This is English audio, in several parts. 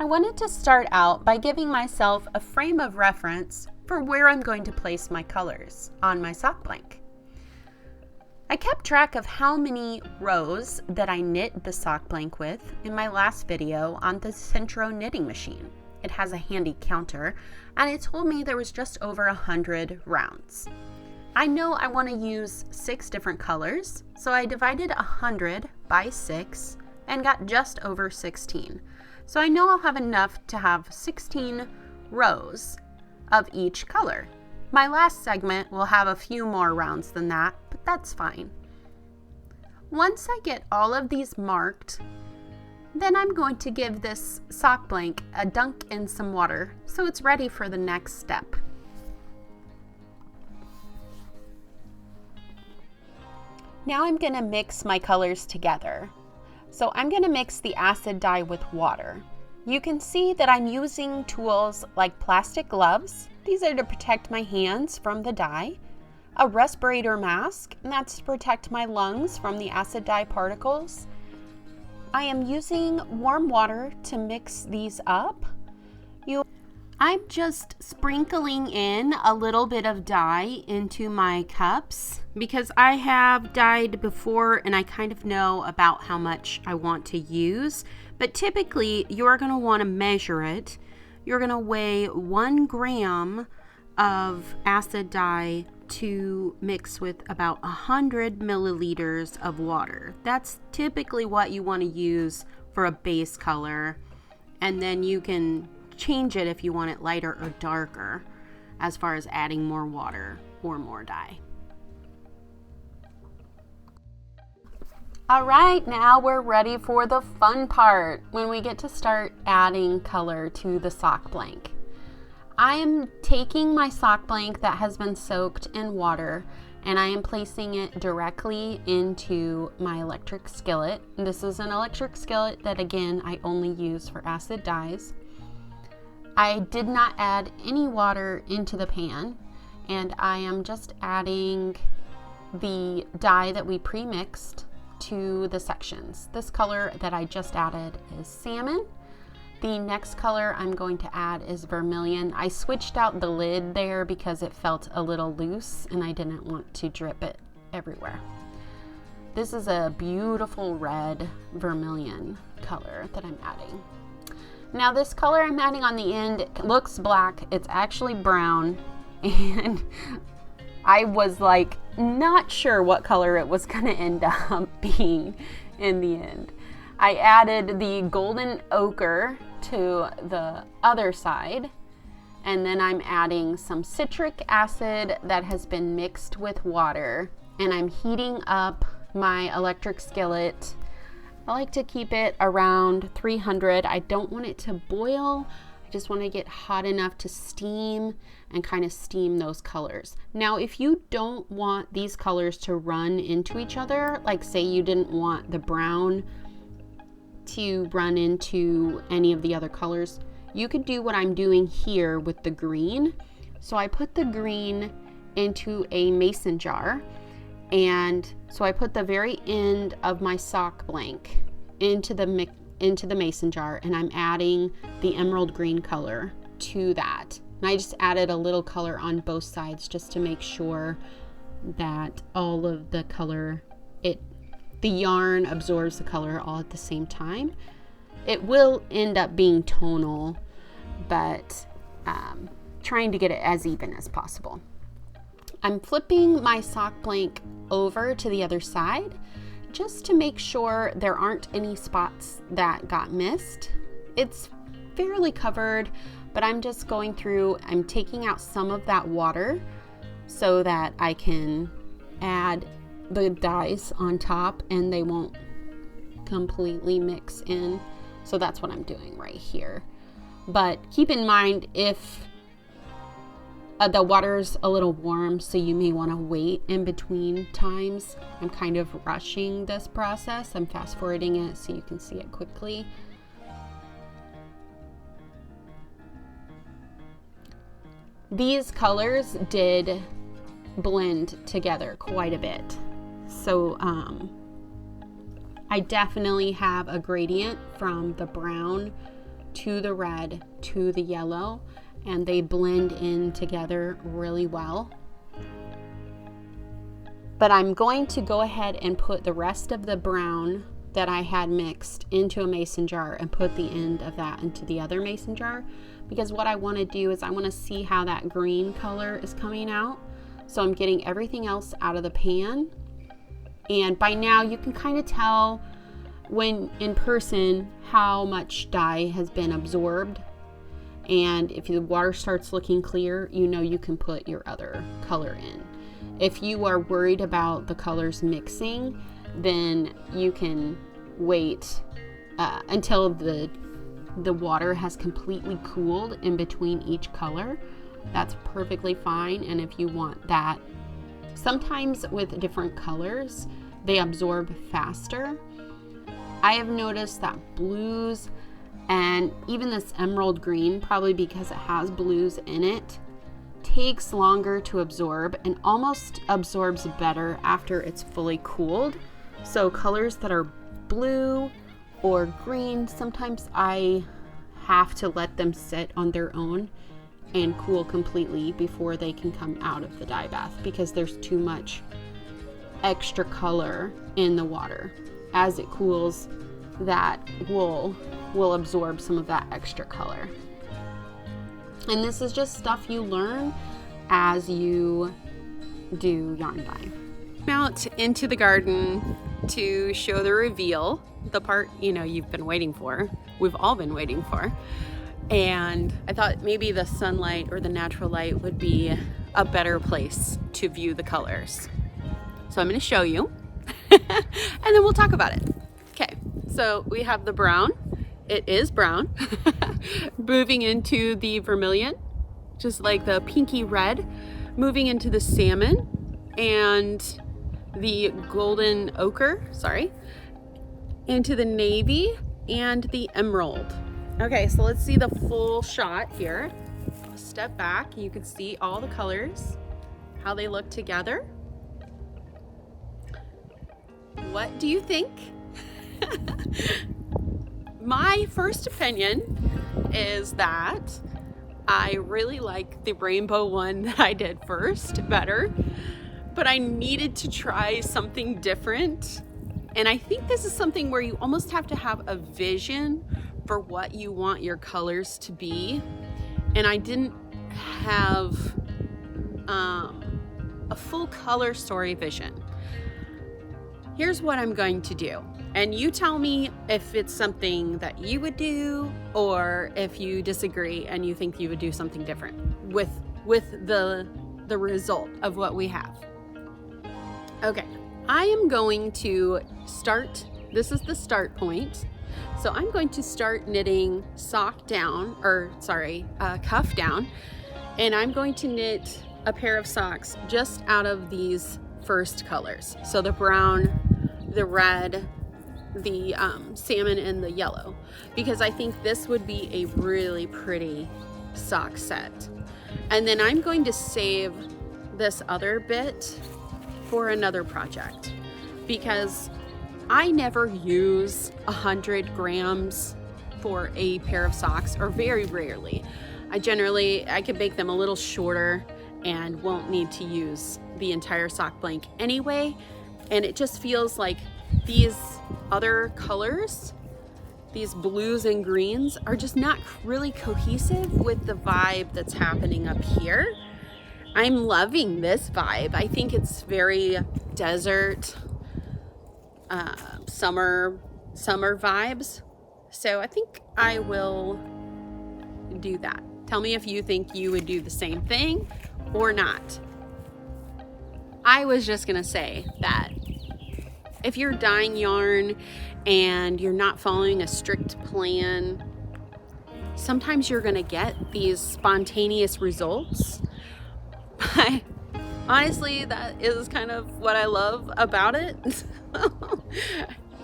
I wanted to start out by giving myself a frame of reference for where I'm going to place my colors on my sock blank. I kept track of how many rows that I knit the sock blank with in my last video on the Centro knitting machine. It has a handy counter, and it told me there was just over 100 rounds. I know I want to use 6 different colors, so I divided 100 by 6 and got just over 16. So I know I'll have enough to have 16 rows of each color. My last segment will have a few more rounds than that, but that's fine. Once I get all of these marked, then I'm going to give this sock blank a dunk in some water so it's ready for the next step. Now I'm going to mix my colors together. So I'm going to mix the acid dye with water. You can see that I'm using tools like plastic gloves. These are to protect my hands from the dye. A respirator mask, and that's to protect my lungs from the acid dye particles. I am using warm water to mix these up. I'm just sprinkling in a little bit of dye into my cups because I have dyed before and I kind of know about how much I want to use. But typically, you're going to want to measure it. You're going to weigh 1 gram of acid dye to mix with about 100 milliliters of water. That's typically what you want to use for a base color, and then you can change it if you want it lighter or darker as far as adding more water or more dye. All right, now we're ready for the fun part when we get to start adding color to the sock blank. I am taking my sock blank that has been soaked in water and I am placing it directly into my electric skillet. This is an electric skillet that, again, I only use for acid dyes. I did not add any water into the pan, and I am just adding the dye that we pre-mixed to the sections. This color that I just added is salmon. The next color I'm going to add is vermilion. I switched out the lid there because it felt a little loose and I didn't want to drip it everywhere. This is a beautiful red vermilion color that I'm adding. Now this color I'm adding on the end looks black. It's actually brown, and I was like not sure what color it was gonna end up being in the end. I added the golden ochre to the other side, and then I'm adding some citric acid that has been mixed with water, and I'm heating up my electric skillet. I like to keep it around 300. I don't want it to boil. I just want to get hot enough to steam and kind of steam those colors. Now, if you don't want these colors to run into each other, like say you didn't want the brown to run into any of the other colors, you could do what I'm doing here with the green. So I put the green into a mason jar, and so I put the very end of my sock blank into the mason jar, and I'm adding the emerald green color to that. And I just added a little color on both sides just to make sure that all of the color, the yarn absorbs the color all at the same time. It will end up being tonal, but trying to get it as even as possible. I'm flipping my sock blank over to the other side just to make sure there aren't any spots that got missed. It's fairly covered, but I'm just going through, I'm taking out some of that water so that I can add the dyes on top and they won't completely mix in. So that's what I'm doing right here. But keep in mind, if the water's a little warm, so you may want to wait in between times. I'm kind of rushing this process. I'm fast forwarding it so you can see it quickly. These colors did blend together quite a bit. So I definitely have a gradient from the brown to the red to the yellow, and they blend in together really well. But I'm going to go ahead and put the rest of the brown that I had mixed into a mason jar and put the end of that into the other mason jar, because what I want to do is I want to see how that green color is coming out. So I'm getting everything else out of the pan, and by now you can kind of tell when in person how much dye has been absorbed, and if the water starts looking clear, you know you can put your other color in. If you are worried about the colors mixing, then you can wait until the water has completely cooled in between each color. That's perfectly fine. And if you want that, sometimes with different colors, they absorb faster. I have noticed that blues and even this emerald green, probably because it has blues in it, takes longer to absorb and almost absorbs better after it's fully cooled. So colors that are blue or green, sometimes I have to let them sit on their own and cool completely before they can come out of the dye bath, because there's too much extra color in the water. As it cools, that will absorb some of that extra color. And this is just stuff you learn as you do yarn dye. Out into the garden to show the reveal, the part you've been waiting for. We've all been waiting for. And I thought maybe the sunlight or the natural light would be a better place to view the colors. So I'm going to show you and then we'll talk about it. Okay, so we have the brown. It is brown. Moving into the vermilion, just like the pinky red, moving into the salmon and the golden ochre, into the navy and the emerald. Okay, so let's see the full shot here. Step back, you can see all the colors, how they look together. What do you think? My first opinion is that I really like the rainbow one that I did first better, but I needed to try something different. And I think this is something where you almost have to have a vision for what you want your colors to be. And I didn't have a full color story vision. Here's what I'm going to do. And you tell me if it's something that you would do, or if you disagree and you think you would do something different with the result of what we have. Okay, I am going to start, this is the start point. So I'm going to start knitting cuff down, and I'm going to knit a pair of socks just out of these first colors. So the brown, the red, the salmon, and the yellow, because I think this would be a really pretty sock set. And then I'm going to save this other bit for another project, because I never use 100 grams for a pair of socks, or very rarely. I can make them a little shorter and won't need to use the entire sock blank anyway. And it just feels like these other colors, these blues and greens, are just not really cohesive with the vibe that's happening up here. I'm loving this vibe. I think it's very desert, summer vibes. So I think I will do that. Tell me if you think you would do the same thing or not. I was just gonna say that if you're dyeing yarn and you're not following a strict plan, sometimes you're gonna get these spontaneous results. But honestly, that is kind of what I love about it.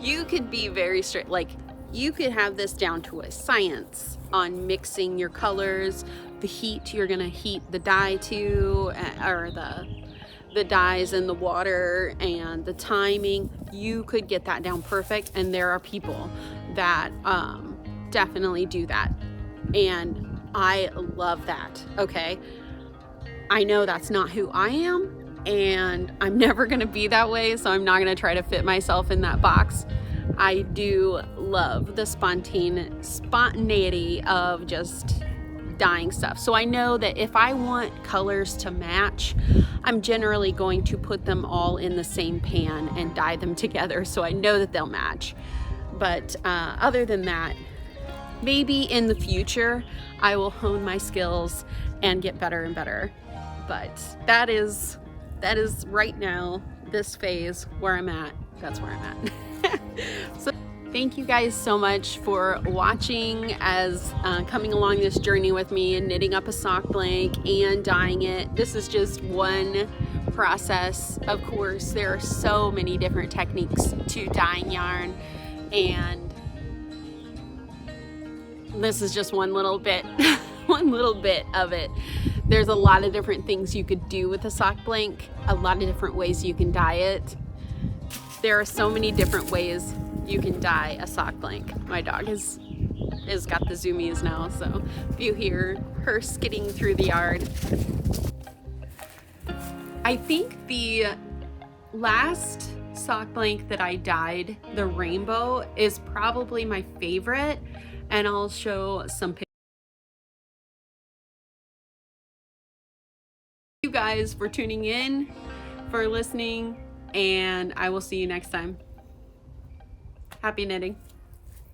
You could be very strict, like you could have this down to a science on mixing your colors, the heat you're gonna heat the dye to, or the dyes in the water, and the timing. You could get that down perfect, and there are people that definitely do that. And I love that, okay? I know that's not who I am, and I'm never gonna be that way, so I'm not gonna try to fit myself in that box. I do love the spontaneity of just dyeing stuff. So I know that if I want colors to match, I'm generally going to put them all in the same pan and dye them together, so I know that they'll match. But other than that, maybe in the future I will hone my skills and get better and better. But that is right now, this phase where I'm at. That's where I'm at. So thank you guys so much for watching, as coming along this journey with me and knitting up a sock blank and dyeing it. This is just one process. Of course, there are so many different techniques to dyeing yarn, and this is just one little bit one little bit of it. There's a lot of different things you could do with a sock blank, a lot of different ways you can dye it. There are so many different ways you can dye a sock blank. My dog has got the zoomies now, so if you hear her skidding through the yard. I think the last sock blank that I dyed, the rainbow, is probably my favorite, and I'll show some pictures. Thank you guys for tuning in, for listening, and I will see you next time. Happy knitting.